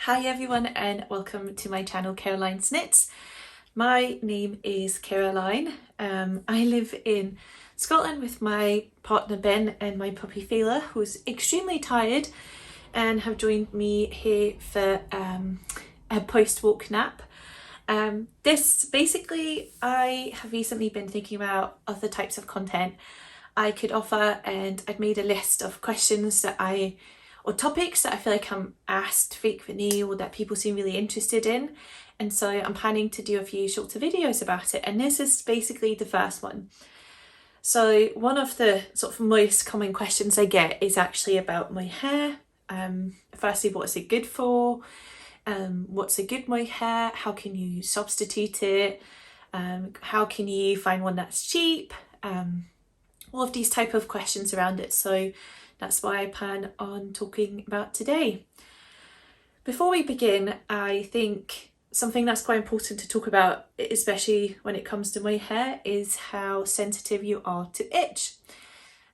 Hi everyone and welcome to my channel Caroline's Knits. My name is Caroline. I live in Scotland with my partner Ben and my puppy Fela, who's extremely tired and have joined me here for a post-walk nap. I have recently been thinking about other types of content I could offer, and I'd made a list of questions or topics that I feel like I'm asked frequently or that people seem really interested in, and so I'm planning to do a few shorter videos about it, and this is basically the first one. So one of the sort of most common questions I get is actually about my hair. Firstly, what is it good for? What's a good mohair? How can you substitute it? How can you find one that's cheap? All of these type of questions around it. So that's why I plan on talking about today. Before we begin, I think something that's quite important to talk about, especially when it comes to my hair, is how sensitive you are to itch.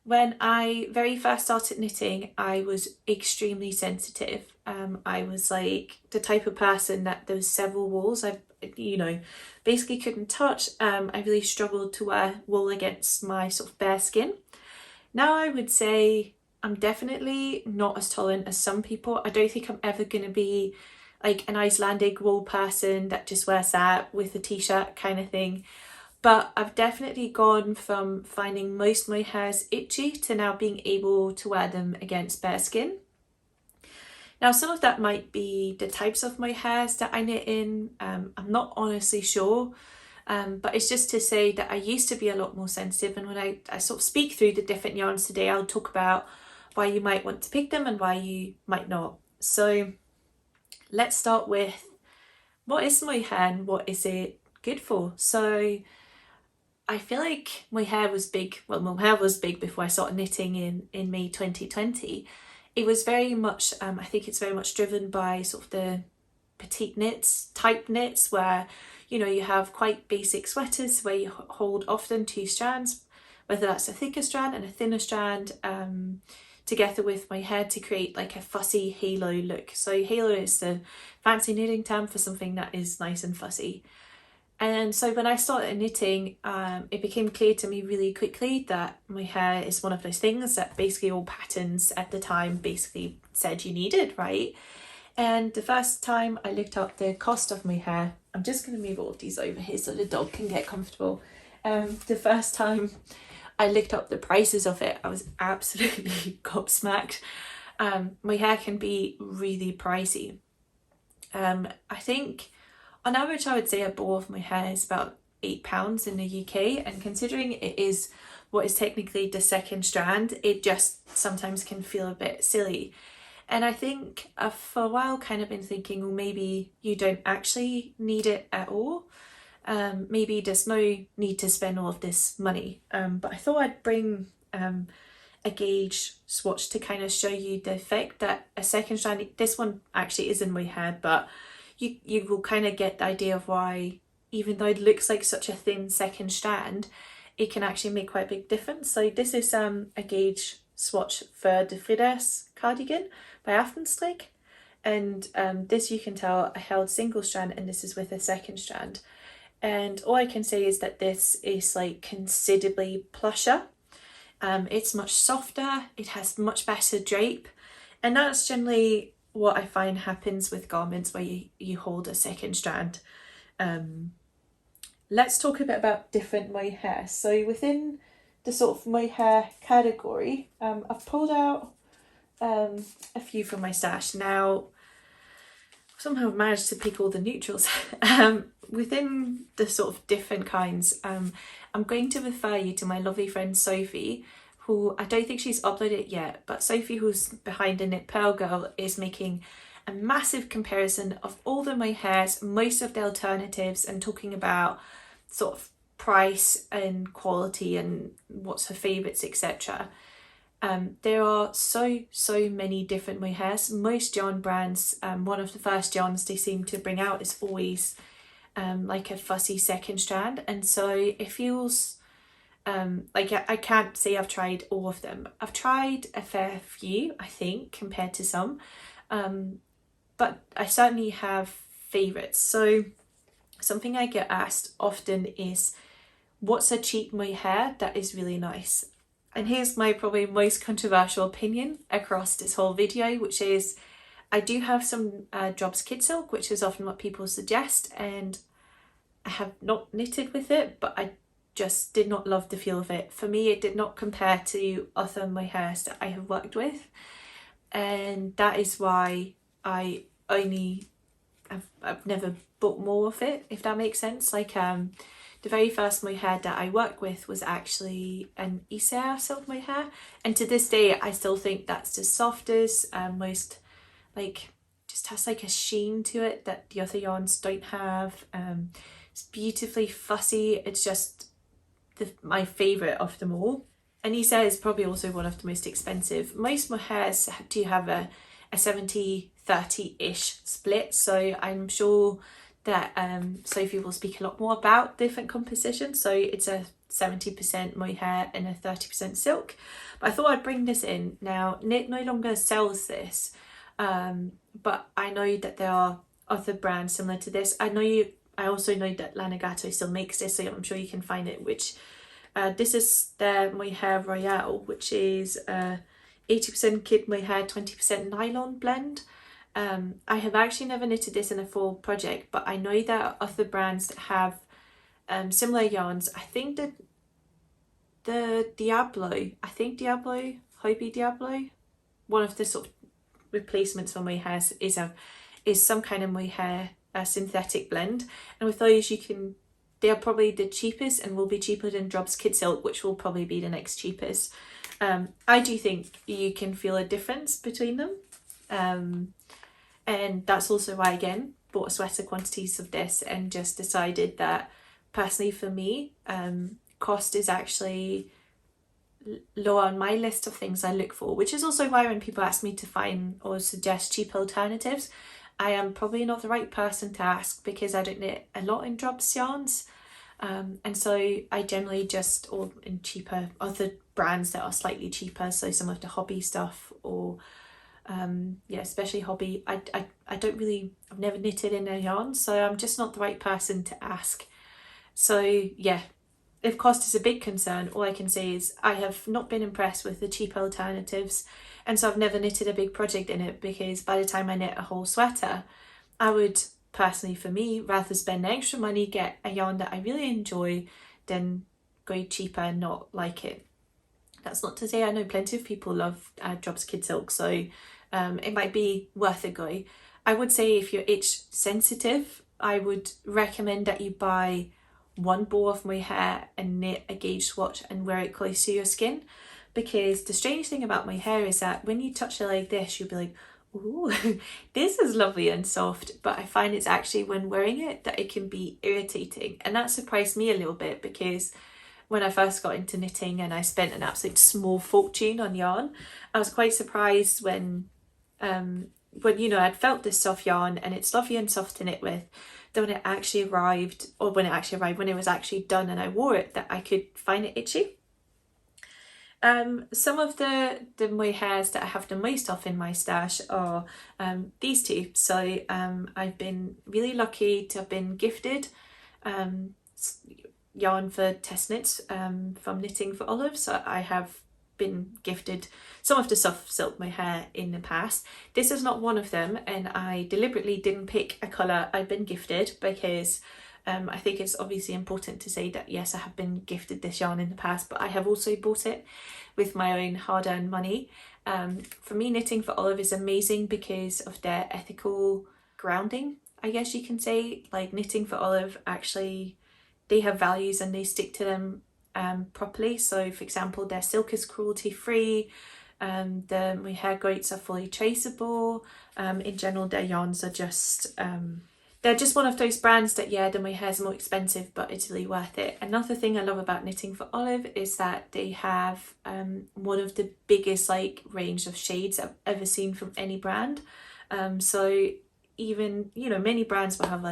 When I very first started knitting, I was extremely sensitive. I was like the type of person that those several walls I basically couldn't touch. I really struggled to wear wool against my sort of bare skin. Now I would say I'm definitely not as tolerant as some people. I don't think I'm ever going to be like an Icelandic wool person that just wears that with a t-shirt kind of thing. But I've definitely gone from finding most of my hairs itchy to now being able to wear them against bare skin. Now, some of that might be the types of my hairs that I knit in. I'm not honestly sure, but it's just to say that I used to be a lot more sensitive, and when I sort of speak through the different yarns today, I'll talk about why you might want to pick them and why you might not. So let's start with what is mohair and what is it good for? So I feel like my hair was big before I started knitting in May 2020. It was very much, I think it's very much driven by sort of the petite knits, type knits, where, you have quite basic sweaters where you hold often two strands, whether that's a thicker strand and a thinner strand, together with my hair to create like a fussy halo look. So halo is the fancy knitting term for something that is nice and fussy. And so when I started knitting, it became clear to me really quickly that my hair is one of those things that basically all patterns at the time basically said you needed, right? And the first time I looked up the cost of my hair, I'm just going to move all of these over here so the dog can get comfortable. The first time I looked up the prices of it, I was absolutely gobsmacked. My hair can be really pricey. I think on average, I would say a ball of my hair is about £8 in the UK, and considering it is what is technically the second strand, it just sometimes can feel a bit silly. And I think I've for a while kind of been thinking, well, maybe you don't actually need it at all. Maybe there's no need to spend all of this money. But I thought I'd bring a gauge swatch to kind of show you the effect that a second strand, this one actually is in my hair, but you will kind of get the idea of why, even though it looks like such a thin second strand, it can actually make quite a big difference. So this is a gauge swatch for the Fyberspates cardigan by Aftenstrik, and this, you can tell I held single strand and this is with a second strand, and all I can say is that this is like considerably plusher. It's much softer, it has much better drape, and that's generally what I find happens with garments where you hold a second strand. Let's talk a bit about different mohair. So within the sort of mohair category, I've pulled out a few from my stash. Now, somehow I've managed to pick all the neutrals. Within the sort of different kinds, I'm going to refer you to my lovely friend Sophie, who I don't think she's uploaded it yet, but Sophie, who's behind the Knit Purl Girl, is making a massive comparison of all the mohairs, most of the alternatives, and talking about sort of price and quality and what's her favourites, etc. There are so many different mohairs. Most yarn brands, one of the first yarns they seem to bring out is always like a fussy second strand, and so it feels like I can't say I've tried all of them. I've tried a fair few, I think, compared to some, but I certainly have favourites. So something I get asked often is, what's a cheap mohair that is really nice? And here's my probably most controversial opinion across this whole video, which is I do have some Jobs Kid Silk, which is often what people suggest, and I have not knitted with it, but I just did not love the feel of it. For me, it did not compare to other mohairs that I have worked with, and that is why I've never bought more of it, if that makes sense. Like the very first mohair that I worked with was actually an Isère silk mohair, and to this day I still think that's the softest and most, like, just has like a sheen to it that the other yarns don't have. It's beautifully fussy. It's just my favourite of them all. And Isère is probably also one of the most expensive. Most mohairs do have a 70-30-ish split, so I'm sure that Sophie will speak a lot more about different compositions. So it's a 70% mohair and a 30% silk. But I thought I'd bring this in. Now, Knit no longer sells this, but I know that there are other brands similar to this. I also know that Lana Gatto still makes this, so I'm sure you can find it, which this is their Mohair Royale, which is 80% kid mohair, 20% nylon blend. I have actually never knitted this in a full project, but I know there are other brands that have similar yarns. I think that the Hobby Diablo, one of the sort of replacements for mohair is some kind of mohair synthetic blend, and with those they are probably the cheapest and will be cheaper than Jobs Kid Silk, which will probably be the next cheapest. I do think you can feel a difference between them, and that's also why, again, bought sweater quantities of this and just decided that personally for me, cost is actually lower on my list of things I look for, which is also why when people ask me to find or suggest cheap alternatives, I am probably not the right person to ask, because I don't knit a lot in Jobs yarns, and so I generally or in cheaper other brands that are slightly cheaper, so some of the hobby stuff, or especially hobby. I've never knitted in a yarn, so I'm just not the right person to ask. So yeah, if cost is a big concern, all I can say is I have not been impressed with the cheap alternatives, and so I've never knitted a big project in it, because by the time I knit a whole sweater, I would personally, for me, rather spend extra money, get a yarn that I really enjoy, than go cheaper and not like it. That's not to say I know plenty of people love Jobs Kid Silk, so it might be worth a go. I would say if you're itch sensitive, I would recommend that you buy one ball of mohair and knit a gauge swatch and wear it close to your skin, because the strange thing about mohair is that when you touch it like this, you'll be like, ooh, this is lovely and soft, but I find it's actually when wearing it that it can be irritating, and that surprised me a little bit, because when I first got into knitting and I spent an absolute small fortune on yarn, I was quite surprised when I'd felt this soft yarn and it's lovely and soft to knit with, then when it was actually done and I wore it, that I could find it itchy. Some of the mohairs that I have the most of in my stash are these two. So I've been really lucky to have been gifted yarn for testknits from Knitting for Olive. So I have been gifted some of the soft silk mohair in the past. This is not one of them, and I deliberately didn't pick a colour I've been gifted, because I think it's obviously important to say that yes, I have been gifted this yarn in the past, but I have also bought it with my own hard-earned money. For me, Knitting for Olive is amazing because of their ethical grounding, I guess you can say. Like, Knitting for Olive, actually, they have values and they stick to them properly. So for example, their silk is cruelty free, the mohair goats are fully traceable. In general, their yarns are just they're just one of those brands that, yeah, the mohair is more expensive, but it's really worth it. Another thing I love about Knitting for Olive is that they have one of the biggest range of shades I've ever seen from any brand. So even, many brands will have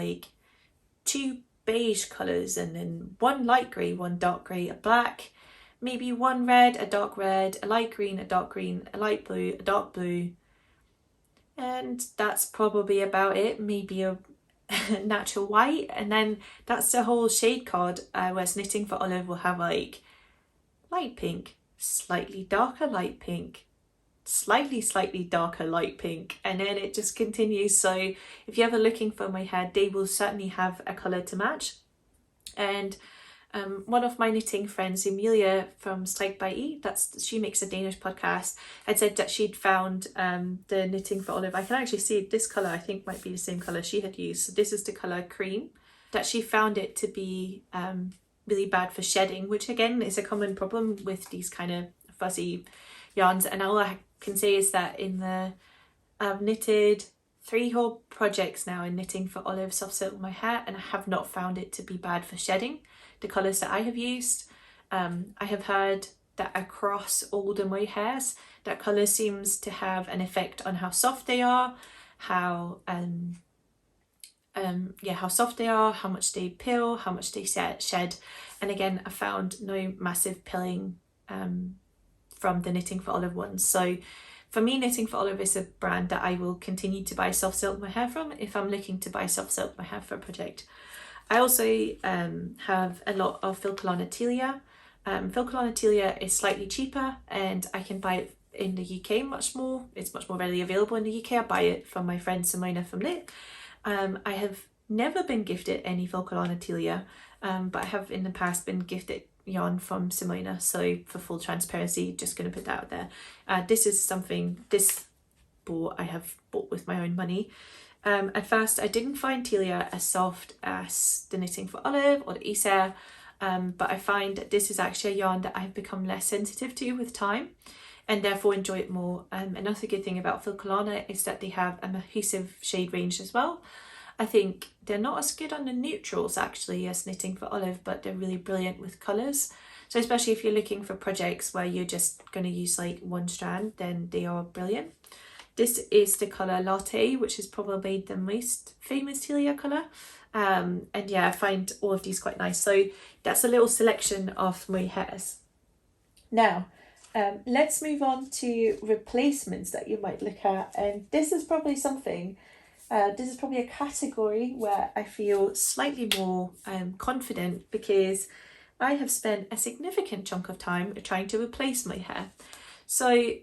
two beige colours and then one light grey, one dark grey, a black, maybe one red, a dark red, a light green, a dark green, a light blue, a dark blue, and that's probably about it. Maybe a natural white, and then that's the whole shade card. Whereas knitting for olive will have like light pink, slightly darker light pink, slightly darker light pink, and then it just continues. So if you're ever looking for Mohair, they will certainly have a colour to match. And one of my knitting friends, Emilia from Strike by E, she makes a Danish podcast, had said that she'd found the knitting for olive. I can actually see this colour, I think might be the same colour she had used. So this is the colour cream, that she found it to be really bad for shedding, which again is a common problem with these kind of fuzzy yarns. And all I can say is that I've knitted 3 whole projects now in knitting for olive soft silk Mohair, and I have not found it to be bad for shedding. The colours that I have used, I have heard that across all the Mohairs, that colour seems to have an effect on how soft they are, how soft they are, how much they pill, how much they shed. And again, I found no massive pilling from the knitting for olive ones. So for me, knitting for olive is a brand that I will continue to buy soft silk Mohair from if I'm looking to buy soft silk Mohair for a project. I also have a lot of Filcolana Tilia. Filcolana Tilia is slightly cheaper, and I can buy it in the UK much more. It's much more readily available in the UK. I buy it from my friend Simona from Knit. I have never been gifted any Filcolana Tilia, but I have in the past been gifted yarn from Simona. So for full transparency, just going to put that out there. This board I have bought with my own money. At first I didn't find Tilia as soft as the knitting for olive or the Isère, but I find that this is actually a yarn that I've become less sensitive to with time, and therefore enjoy it more. Another good thing about Filcolana is that they have a cohesive shade range as well. I think they're not as good on the neutrals actually as knitting for olive, but they're really brilliant with colours. So especially if you're looking for projects where you're just going to use like one strand, then they are brilliant. This is the colour Latte, which is probably the most famous Tilia colour. And yeah, I find all of these quite nice. So that's a little selection of Mohairs. Now, let's move on to replacements that you might look at. And this is probably something, this is probably a category where I feel slightly more confident, because I have spent a significant chunk of time trying to replace Mohair. So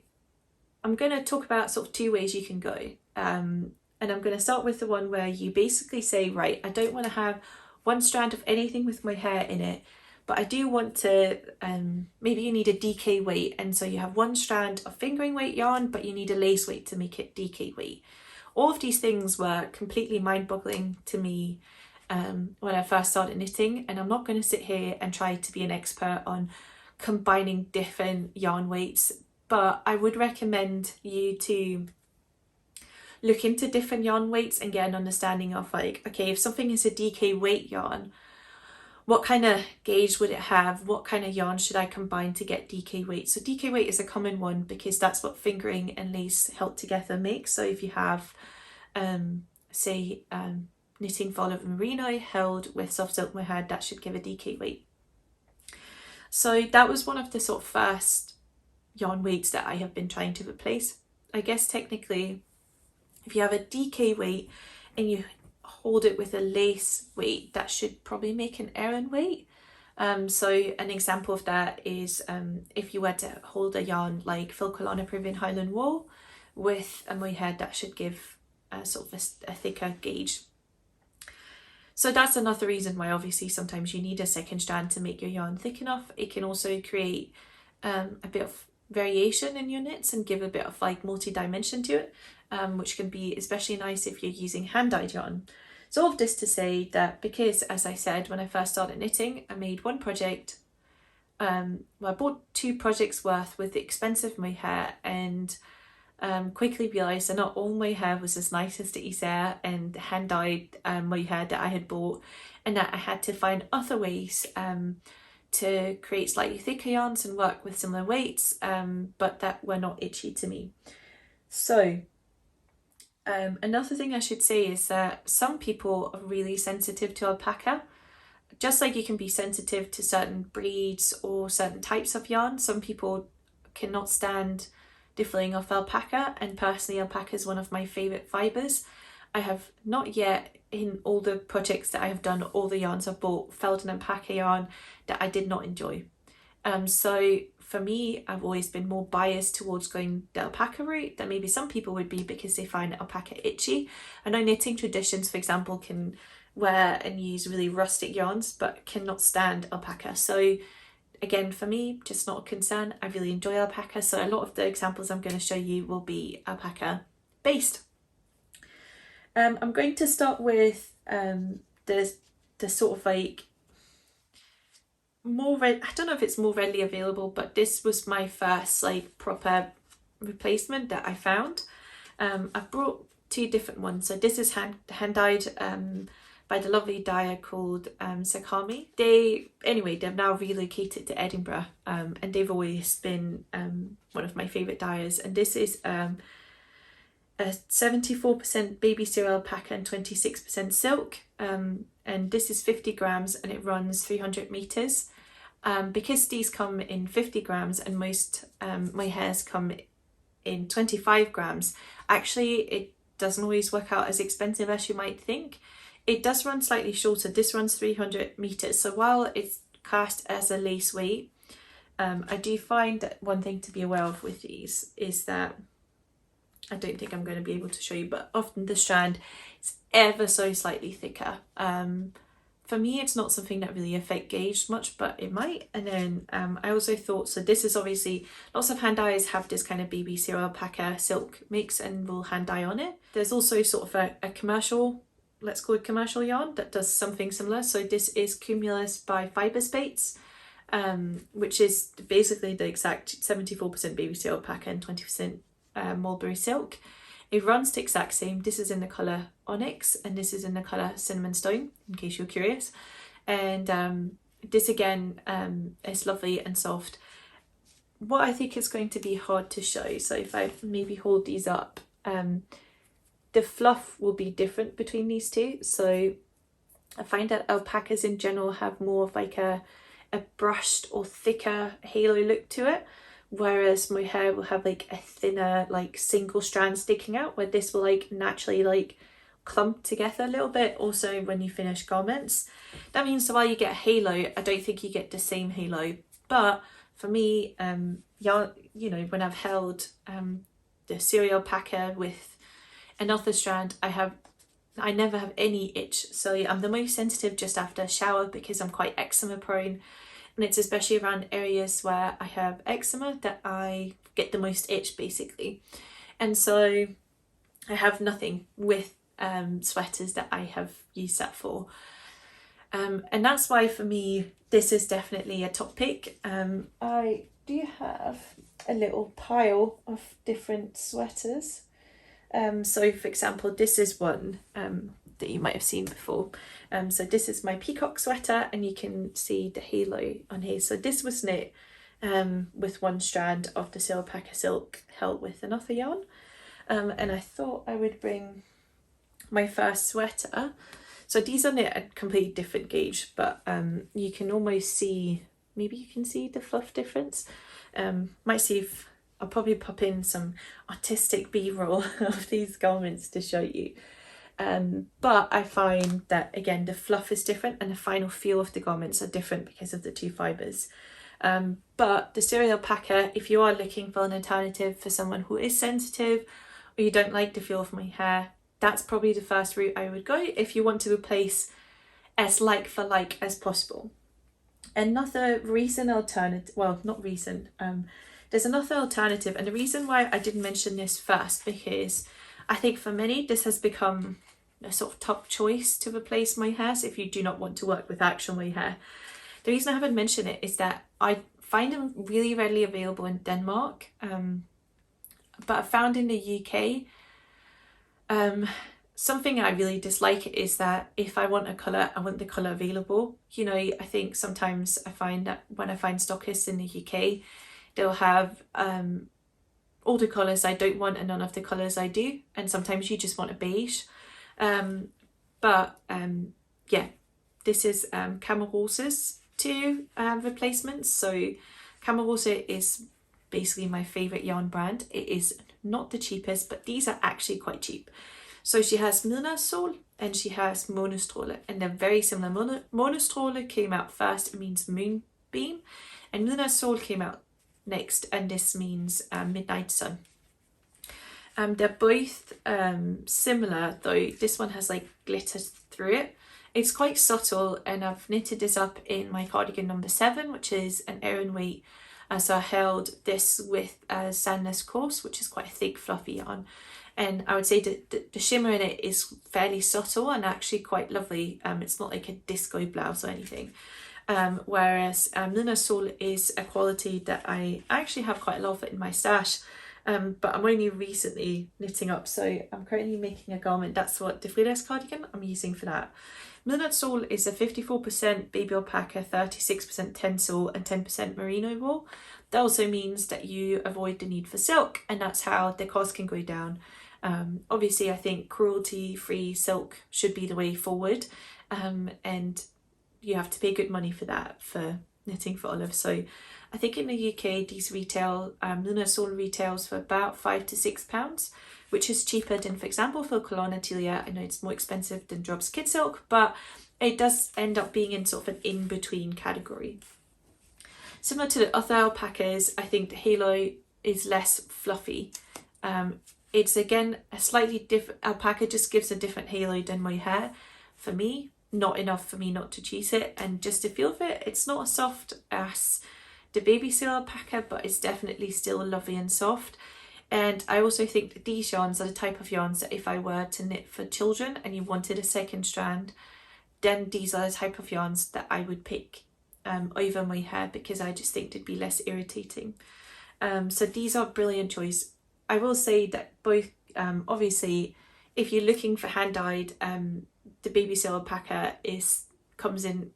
I'm going to talk about sort of 2 ways you can go. And I'm going to start with the one where you basically say, right, I don't want to have one strand of anything with Mohair in it, but I do want to, maybe you need a DK weight, and so you have one strand of fingering weight yarn, but you need a lace weight to make it DK weight. All of these things were completely mind-boggling to me when I first started knitting, and I'm not going to sit here and try to be an expert on combining different yarn weights, but I would recommend you to look into different yarn weights and get an understanding of like, okay, if something is a DK weight yarn, what kind of gauge would it have? What kind of yarn should I combine to get DK weight? So DK weight is a common one because that's what fingering and lace held together make. So if you have, say, knitting for olive merino held with soft silk Mohair, that should give a DK weight. So that was one of the sort of first yarn weights that I have been trying to replace. I guess technically, if you have a DK weight and you hold it with a lace weight, that should probably make an Aran weight. So an example of that is if you were to hold a yarn like Filcolana Peruvian Highland Wool with a Mohair, that should give sort of a thicker gauge. So that's another reason why obviously sometimes you need a second strand to make your yarn thick enough. It can also create a bit of variation in your knits and give a bit of like multi-dimension to it, which can be especially nice if you're using hand-dyed yarn. So all of this to say that because, as I said, when I first started knitting, I made one project, I bought 2 projects worth with the expensive Mohair, and quickly realised that not all Mohair was as nice as the Isère and the hand-dyed Mohair that I had bought, and that I had to find other ways to create slightly thicker yarns and work with similar weights, but that were not itchy to me. So another thing I should say is that some people are really sensitive to alpaca. Just like you can be sensitive to certain breeds or certain types of yarn, some people cannot stand defilling off alpaca, and personally alpaca is one of my favourite fibres. I have not yet, in all the projects that I have done, all the yarns I've bought, felled an alpaca yarn that I did not enjoy. So for me, I've always been more biased towards going the alpaca route than maybe some people would be, because they find alpaca itchy. I know knitting traditions, for example, can wear and use really rustic yarns but cannot stand alpaca. So again, for me, just not a concern. I really enjoy alpaca, so a lot of the examples I'm going to show you will be alpaca based. I'm going to start with the sort of like more I don't know if it's more readily available, but this was my first like proper replacement that I found. I've brought two different ones. So this is hand dyed by the lovely dyer called Zakami. They've now relocated to Edinburgh, and they've always been one of my favourite dyers. And this is a 74% baby cereal alpaca and 26% silk, and this is 50 grams and it runs 300 meters. Because these come in 50 grams and most mohairs come in 25 grams, actually it doesn't always work out as expensive as you might think. It does run slightly shorter. This runs 300 meters, so while it's cast as a lace weight, I do find that one thing to be aware of with these is that, I don't think I'm going to be able to show you, but often the strand is ever so slightly thicker. For me, it's not something that really affect gauge much, but it might. And then I also thought, so this is obviously, lots of hand dyes have this kind of baby cereal alpaca silk mix and will hand dye on it. There's also sort of a commercial, let's call it commercial yarn, that does something similar. So this is Cumulus by Fyberspates, which is basically the exact 74% baby cereal alpaca and 20% mulberry silk. It runs the exact same. This is in the colour Onyx and this is in the colour Cinnamon Stone, in case you're curious. And this again is lovely and soft. What I think is going to be hard to show, so if I maybe hold these up, the fluff will be different between these two. So I find that alpacas in general have more of like a brushed or thicker halo look to it, whereas mohair will have like a thinner like single strand sticking out, where this will like naturally like clump together a little bit also when you finish garments. That means, so while you get a halo, I don't think you get the same halo. But for me, yeah, you know, when I've held the cereal alpaca with another strand, I never have any itch. So I'm the most sensitive just after a shower because I'm quite eczema prone. And it's especially around areas where I have eczema that I get the most itch basically. And so I have nothing with sweaters that I have used that for. And that's why for me, this is definitely a top pick. I do have a little pile of different sweaters. So for example, this is one that you might have seen before. So this is my peacock sweater and you can see the halo on here. So this was knit with one strand of the alpaca silk held with another yarn. And I thought I would bring my first sweater. So these are knit at a completely different gauge, but you can almost see, maybe you can see the fluff difference. Might see if I'll probably pop in some artistic b-roll of these garments to show you. But I find that again the fluff is different and the final feel of the garments are different because of the two fibres. But the cereal alpaca, if you are looking for an alternative for someone who is sensitive or you don't like the feel of my hair, that's probably the first route I would go if you want to replace as like for like as possible. Another recent alternative, well, not recent, there's another alternative, and the reason why I didn't mention this first, because I think for many this has become a sort of top choice to replace mohair. So if you do not want to work with actual mohair, the reason I haven't mentioned it is that I find them really readily available in Denmark, but I found in the UK, something I really dislike is that if I want a colour, I want the colour available. You know, I think sometimes I find that when I find stockists in the UK, they'll have all the colours I don't want and none of the colours I do, and sometimes you just want a beige. Yeah, this is Camarose's two replacements. So Camarose is basically my favourite yarn brand. It is not the cheapest, but these are actually quite cheap. So she has Midnatssol and she has Månestråle, and they're very similar. Månestråle came out first, it means moonbeam, and Midnatssol came out next, and this means midnight sun. They're both similar, though this one has like glitter through it. It's quite subtle, and I've knitted this up in my cardigan number 7, which is an Aran weight. So I held this with a sandless course, which is quite a thick fluffy yarn, and I would say that the shimmer in it is fairly subtle and actually quite lovely. It's not like a disco blouse or anything. Whereas Midnatssol is a quality that I actually have quite a lot of it in my stash, but I'm only recently knitting up, so I'm currently making a garment. That's what the Frida's cardigan I'm using for that. Midnatssol is a 54% baby alpaca, 36% tencel and 10% merino wool. That also means that you avoid the need for silk, and that's how the cost can go down. Obviously I think cruelty-free silk should be the way forward, and you have to pay good money for that, for knitting for Olive. So I think in the UK these retail, Midnatssol retails for about £5 to £6, which is cheaper than, for example, Filcolana Tilia. I know it's more expensive than Drops Kid Silk, but it does end up being in sort of an in-between category. Similar to the other alpacas, I think the halo is less fluffy. It's again a slightly different, alpaca just gives a different halo than Mohair. For me, not enough for me not to choose it, and just to feel of it, it's not as soft as the baby seal alpaca, but it's definitely still lovely and soft. And I also think that these yarns are the type of yarns that if I were to knit for children and you wanted a second strand, then these are the type of yarns that I would pick over Mohair, because I just think they'd be less irritating. So these are a brilliant choice. I will say that both, obviously, if you're looking for hand-dyed, the baby seal alpaca comes in,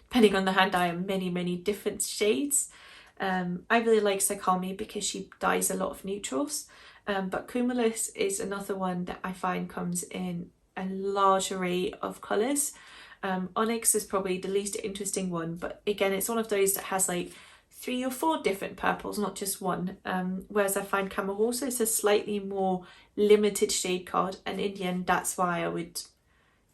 depending on the hand dye, many different shades. I really like Zakami because she dyes a lot of neutrals, but Cumulus is another one that I find comes in a large array of colours. Onyx is probably the least interesting one, but again it's one of those that has like 3 or 4 different purples, not just one, whereas I find Camarose is a slightly more limited shade card, and in the end that's why I would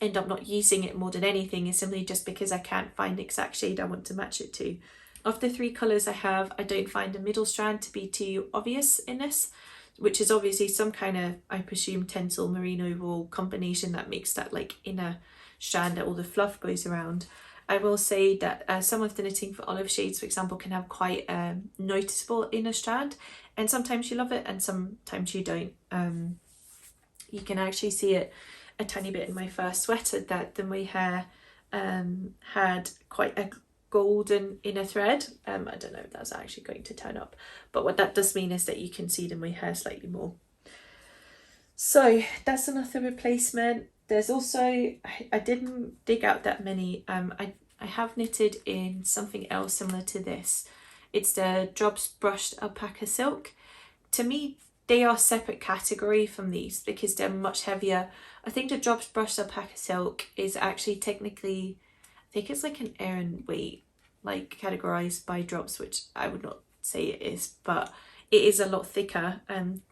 end up not using it more than anything, is simply just because I can't find the exact shade I want to match it to. Of the 3 colours I have, I don't find the middle strand to be too obvious in this, which is obviously some kind of, I presume, tencel merino wool combination that makes that like inner strand that all the fluff goes around. I will say that some of the knitting for Olive shades, for example, can have quite a noticeable inner strand, and sometimes you love it and sometimes you don't. You can actually see it a tiny bit in my first sweater, that the Mohair had quite a golden inner thread. I don't know if that's actually going to turn up, but what that does mean is that you can see the Mohair slightly more. So that's another replacement. There's also, I didn't dig out that many. I have knitted in something else similar to this. It's the Drops Brushed Alpaca Silk. To me, they are a separate category from these because they're much heavier. I think the Drops Brushed Alpaca Silk is actually technically, I think it's like an Aran weight, like categorized by Drops, which I would not say it is, but it is a lot thicker.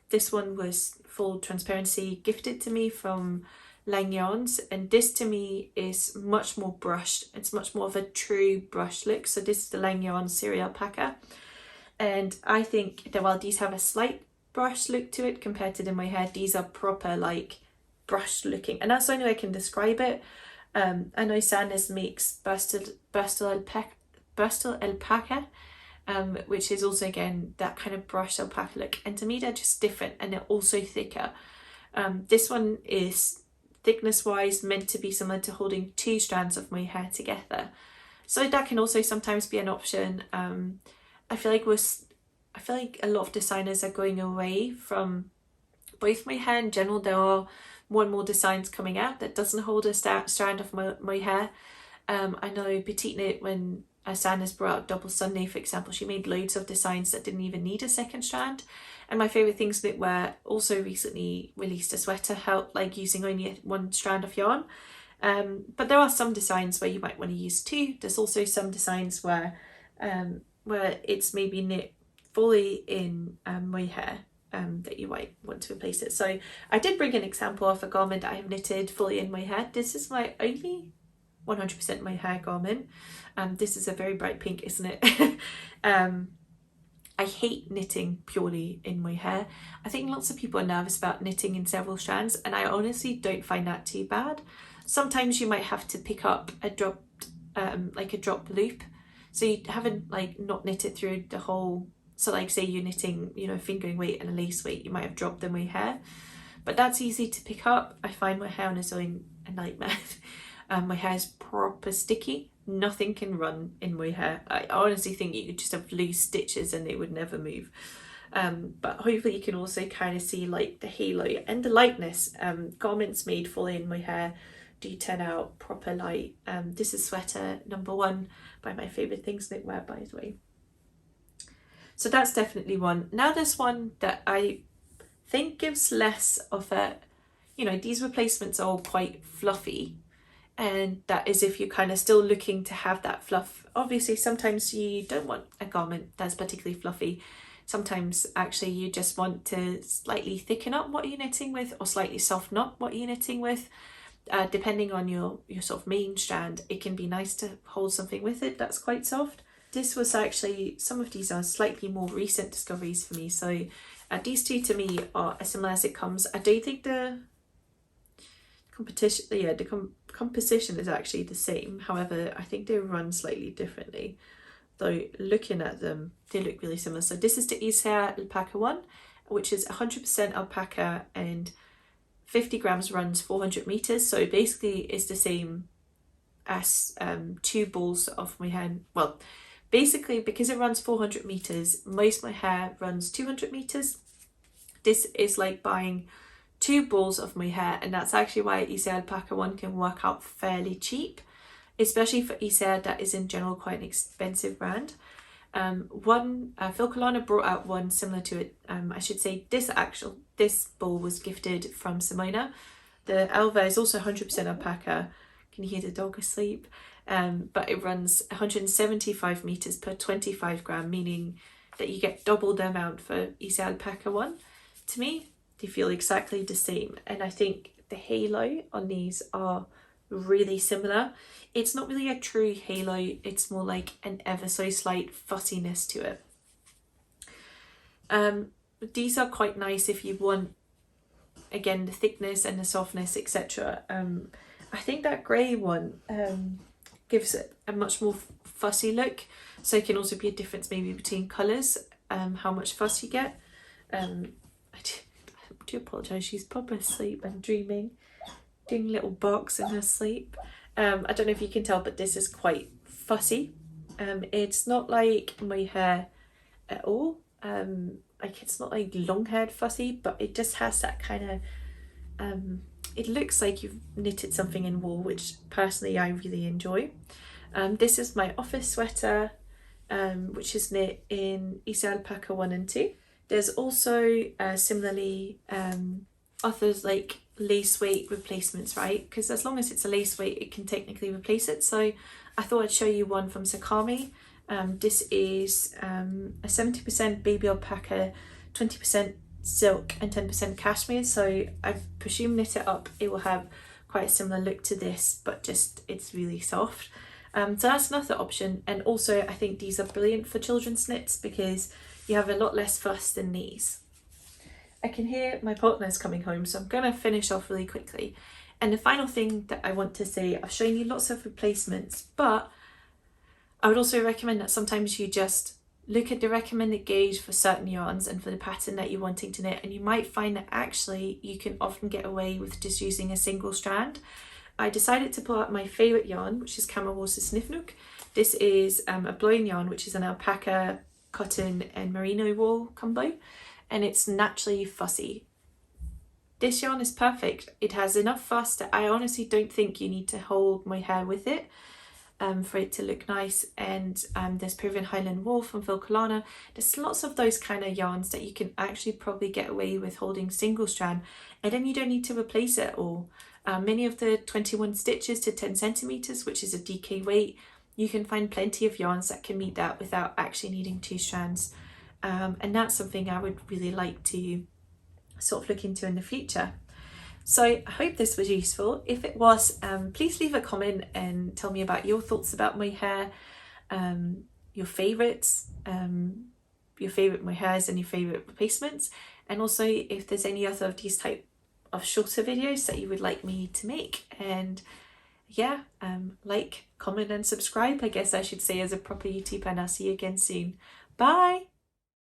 This one was, full transparency, gifted to me from Lang Yarns, and this to me is much more brushed. It's much more of a true brush look. So this is the Lang Yarns Suri Alpaca, and I think that while these have a slight brush look to it compared to the Mohair, these are proper like brushed looking, and that's the only way I can describe it. I know Sanders makes Burstal Alpaca, which is also again that kind of brushed alpaca look, and to me they're just different, and they're also thicker. This one is thickness wise meant to be similar to holding 2 strands of Mohair together, so that can also sometimes be an option. I feel like a lot of designers are going away from both Mohair in general. There are more and more designs coming out that doesn't hold a strand of Mohair. I know Petite Knit, when Sanders brought out Double Sunday, for example, she made loads of designs that didn't even need a second strand. And my favourite things knitwear also recently released a sweater like using only 1 strand of yarn. But there are some designs where you might want to use 2. There's also some designs where it's maybe knit fully in mohair that you might want to replace it. So I did bring an example of a garment I have knitted fully in mohair. This is my only 100% mohair garment. This is a very bright pink, isn't it? I hate knitting purely in mohair. I think lots of people are nervous about knitting in several strands, and I honestly don't find that too bad. Sometimes you might have to pick up a dropped, like a drop loop, so you haven't like not knit it through the whole. So like say you're knitting, you know, fingering weight and a lace weight, you might have dropped the mohair, but that's easy to pick up. I find mohair on its own a nightmare. My hair is proper sticky. Nothing can run in mohair. I honestly think you could just have loose stitches and they would never move. But hopefully you can also kind of see like the halo and the lightness. Garments made fully in mohair do turn out proper light. This is sweater number 1 by my favourite things knitwear, by the way. So that's definitely one. Now there's one that I think gives less of a, you know, these replacements are all quite fluffy. And that is if you're kind of still looking to have that fluff. Obviously, sometimes you don't want a garment that's particularly fluffy. Sometimes actually you just want to slightly thicken up what you're knitting with, or slightly soften up what you're knitting with. Depending on your sort of main strand, it can be nice to hold something with it that's quite soft. This was actually, some of these are slightly more recent discoveries for me. So these two to me are as similar as it comes. I don't think the competition, yeah, the composition is actually the same. However, I think they run slightly differently. Though looking at them, they look really similar. So this is the Mohair Alpaca one, which is 100% alpaca and 50 grams runs 400 meters. So basically it's the same as 2 balls of mohair. Well, basically because it runs 400 meters, most mohair runs 200 meters. This is like buying 2 balls of mohair, and that's actually why Mohair Alpaca one can work out fairly cheap, especially for Mohair that is in general quite an expensive brand. Filcolana brought out one similar to it. I should say this ball was gifted from Simona. The Alva is also 100% alpaca. Can you hear the dog asleep? But it runs 175 meters per 25 gram, meaning that you get double the amount for Mohair Alpaca one. To me, they feel exactly the same, and I think the halo on these are really similar. It's not really a true halo, it's more like an ever so slight fussiness to it. These are quite nice if you want, again, the thickness and the softness, etc. I think that grey one gives it a much more fussy look, so it can also be a difference maybe between colours, how much fuss you get. I do apologise, she's probably asleep and dreaming, doing little barks in her sleep. I don't know if you can tell, but this is quite fussy. It's not like my hair at all. Like it's not like long haired fussy, but it just has that kind of it looks like you've knitted something in wool, which personally I really enjoy. This is my office sweater, which is knit in Mohair Alpaca 1 and 2. There's also similarly others like lace weight replacements, right? Because as long as it's a lace weight, it can technically replace it. So I thought I'd show you one from Zakami. This is a 70% baby alpaca, 20% silk and 10% cashmere. So I presume knit it up, it will have quite a similar look to this, but just it's really soft. So that's another option. And also I think these are brilliant for children's knits because you have a lot less fuss than these. I can hear my partner's coming home, so I'm going to finish off really quickly. And the final thing that I want to say, I've shown you lots of replacements, but I would also recommend that sometimes you just look at the recommended gauge for certain yarns and for the pattern that you're wanting to knit, and you might find that actually you can often get away with just using a single strand. I decided to pull out my favourite yarn, which is Camarose Snefnug. This is a blowing yarn, which is an alpaca, cotton and merino wool combo, and it's naturally fussy. This yarn is perfect. It has enough fuss that I honestly don't think you need to hold my hair with it for it to look nice. And there's Peruvian Highland wool from Filcolana. There's lots of those kind of yarns that you can actually probably get away with holding single strand, and then you don't need to replace it all. Many of the 21 stitches to 10 centimeters, which is a DK weight, you can find plenty of yarns that can meet that without actually needing 2 strands. and that's something I would really like to sort of look into in the future. So I hope this was useful. If it was, please leave a comment and tell me about your thoughts about mohair, your favourites, your favourite mohairs and your favourite replacements, and also if there's any other of these type of shorter videos that you would like me to make. And yeah, like, comment and subscribe, I guess I should say, as a proper YouTuber, and I'll see you again soon. Bye!